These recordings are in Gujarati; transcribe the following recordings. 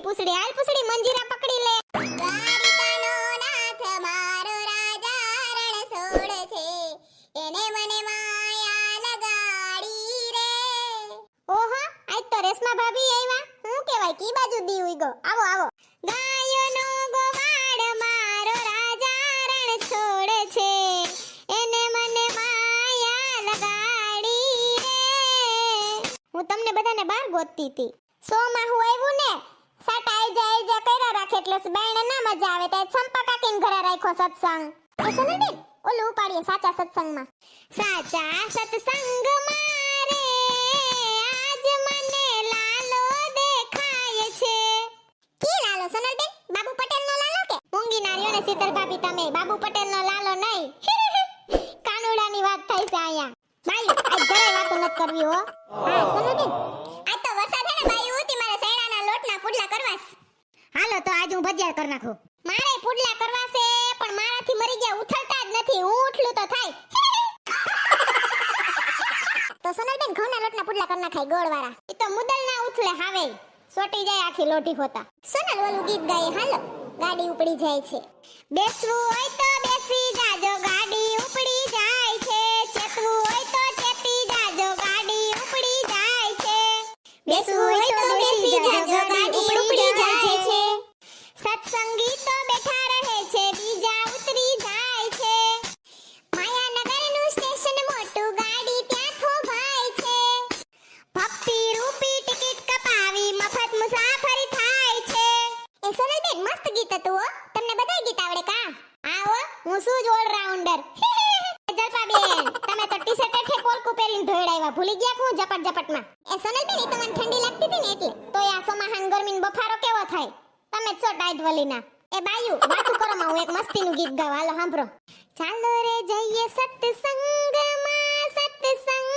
પૂછડી હાલ પૂછડી મંજીરા પકડી લે. દ્વારિકાનો નાથ મારો રાજા રણ છોડ છે, એને મને માયા લગાડી રે. ઓહો આજ તો રેશમા ભાભી આવ્યા. હું કહેવાય કી બાજુ દી ઉઈગો. આવો આવો. ગાયોનો ગોવાળ મારો રાજા રણ છોડ છે, એને મને માયા લગાડી રે. હું તમને બધાને બહાર ગોતતી હતી. સોમાં હું આવ્યું ને સાટા આઈ જા કર્યા રાખે એટલે બાયણે ના મજા આવે તો સંપા કાકીને ઘરે રાખ્યો સત્સંગ. એ સુને બેન ઓલું ઉપાડીએ સાચા સત્સંગમાં. સાચા સત્સંગમાં રે આજ મને લાલો દેખાય છે. કી લાલો સોનલબેન? બાબુ પટેલનો લાલો કે? મૂંગી નાર્યો ને શીતલ ભાભી તમે બાબુ પટેલનો લાલો નહીં. કાનુડાની વાત થાય છે અહીંયા. બાઈ આજ જરાય વાતો નથી કરવી હો. હા સોનલબેન આજ તો વરસાદ હે ને બાઈ ઉતી મારે સૈડાના લોટના પુડલા કરવાસ. હાલો તો આજ હું ભજીયા કરી નાખું. મારે પુડલા કરવા છે પણ મારાથી મરી ગયા ઉથલતા જ નથી. હું ઉઠલું તો થાય. તો સોનલબેન ઘઉંના લોટના પુડલા કરી નાખાય ગોળવાળા. ઈ તો મુદલ ના ઉથલે હાવે સોટી જાય આખી લોટી હોતા. સોનલ ઓલું ગીત ગાય હાલો ગાડી ઉપડી જાય છે. બેસવું હોય તો બેસી જાજો ગાડી ઉપડી જાય છે. ચેતવું હોય તો ચેતી જાજો ગાડી ઉપડી જાય છે. બેસવું હોય તો બેસી જાજો ગાડી ઉપડી જાય છે. સત્સંગી તો બેઠા રહે છે બીજા ઉતરી જાય છે. માયાનગરનું સ્ટેશન મોટું ગાડી ત્યાં થોભાય છે. ભક્તિ રૂપી ટિકિટ કપાવી મફત મુસાફરી થાય છે. એ સોનલબેન મસ્ત ગીત હતું હો. તમને બધાય ગીત આવડે કા? આવો હું શું જ ઓલરાઉન્ડર. જલપાબેન તમે તો ટી શર્ટ હેઠે પોલકું પહેરીને ધોઈડાવ્યા ભૂલી ગયા કે હું ઝપટ ઝપટમાં. એ સોનલબેન ઈ તો મને ઠંડી લાગતી હતી ને એટલે. તો આ સોમાહાન ગરમીનો બફારો કેવો થાય. તમે જ છો ટાઈટ વલીના. એ બાયુ વાતું કરો માં હું એક મસ્તીનું ગીત ગાવ. હાલો સાંભળો. ચાલો રે જઈએ સત્સંગમાં સત્સંગ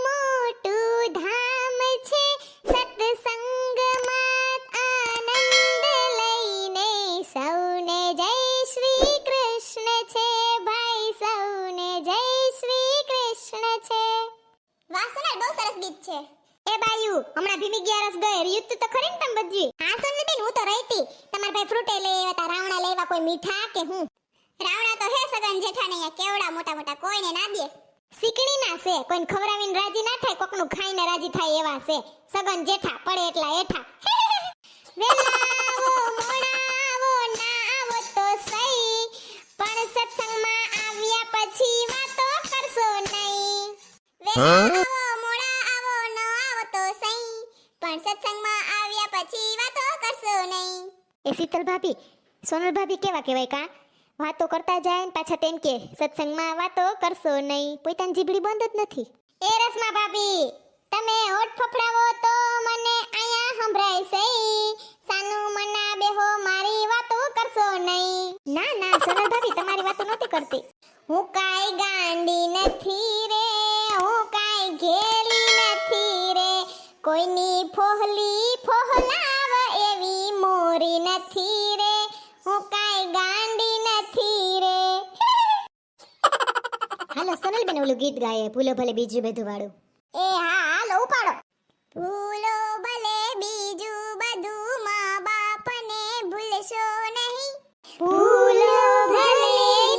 મોટું ધામ છે. સત્સંગમાં આનંદ લઈને સૌને જય શ્રી કૃષ્ણ છે ભાઈ સૌને જય શ્રી કૃષ્ણ છે. વાહ સોનલ બહુ સરસ ગીત છે. એ બાયુ હમણાં ભીમી ગયા રસ ગયે રીત તો ખરી ને તમે બધી. હા સોનલબેન હું તો રહીતી. તમાર ભાઈ ફ્રૂટે લઈ આવ્યા તા રાવણા લેવા કોઈ મીઠા કે હું? રાવણા તો હે સગન જેઠાને અહીંયા કેવડા મોટા મોટા કોઈને ના દે. શીકણી ના છે કોઈને ખવરાવીને રાજી ના થાય કોકનું ખાઈને રાજી થાય એવા છે. સગન જેઠા પડે એટલા એઠા. વેલાવો મોડાવો ના આવો તો સહી પણ સત્સંગમાં આવ્યા પછી વાતો કરશો નહીં. આવો મોડા આવો ન આવો તો સહી પણ સત્સંગમાં આવ્યા પછી વાતો કરશો નહીં. એ શીતલ ભાભી સોનલ ભાભી કેવા કહેવાય કા વાતો કરતા જાય ને પાછા તેમ કે સત્સંગમાં વાતો કરશો નહીં. પોતાની જીભડી બંધ જ નથી. એ રસમા ભાભી તમે હોઠ ફફડાવો તો મને આયા સંભળાય સહી સાનું મના બેહો મારી વાતો કરશો નહીં. ના ના સોનલ ભાભી તમારી વાતો નહોતી કરતી. હું કાઈ ગાંડી નથી રે હું કાઈ ઘેલી નથી રે કોઈની ફોહલી ફોહલાવ એવી મોરી નથી રે હું કાઈ ગાંડી નથી રે. હાલો સોનલબેન ઓલું ગીત ગાયે ભૂલો ભલે બીજું બધું વાળું. એ હા હાલો ઉપાડો. ભૂલો ભલે બીજું બધું મા બાપને ભૂલશો નહીં. ભૂલો ભલે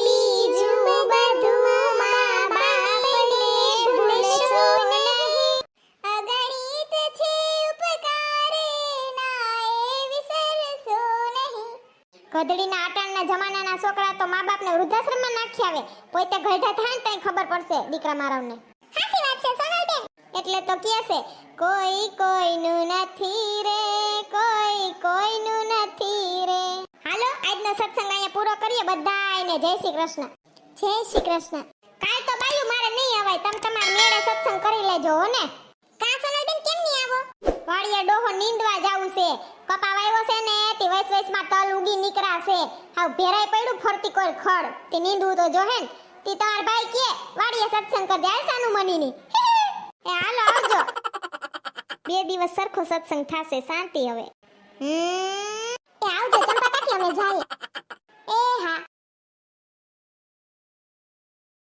બીજું બધું મા બાપને ભૂલશો નહીં. અગણિત છે ઉપકાર એના એ વિસરશો નહીં. ગધડીના આટાણના જમાનાના છોકરા તો મા બાપને વૃદ્ધાશ્રમમાં નાખી આવે. પોતે ગઢા થાય ને તઈ ખબર પડશે દીકરા મારાવને. સાચી વાત છે સોનલબેન. એટલે તો કહે છે કોઈ કોઈનું નથી રે કોઈ કોઈનું નથી રે. હાલો આજનો સત્સંગ અહીંયા પૂરો કરીએ બધાયને જય શ્રી કૃષ્ણ. જય શ્રી કૃષ્ણ. કાલ તો બાયુ મારે નહીં અવાય તમે તમાર મેળે સત્સંગ કરી લેજો હો ને. કા સોનલબેન કેમ નહીં આવો? વાડીએ ડોહો નીંદવા જાવું છે. કપા વાવ્યો છે ને તે વૈસ વૈસમાં તલ ઉગી નીકળ્યા છે. હાવ ભેરાય પડ્યું ફરતી કોઈ ખડ તે નીંદવું તો જોહે ને. તી તમાર ભાઈ કે વાડીએ સત્સંગ કરજે હાલ સાનું મનીની. એ હાલો આવજો. 2 દિવસ સરખો સત્સંગ થાશે શાંતિ હવે. એ આવજો ચંપા કાકી અમે જઈએ.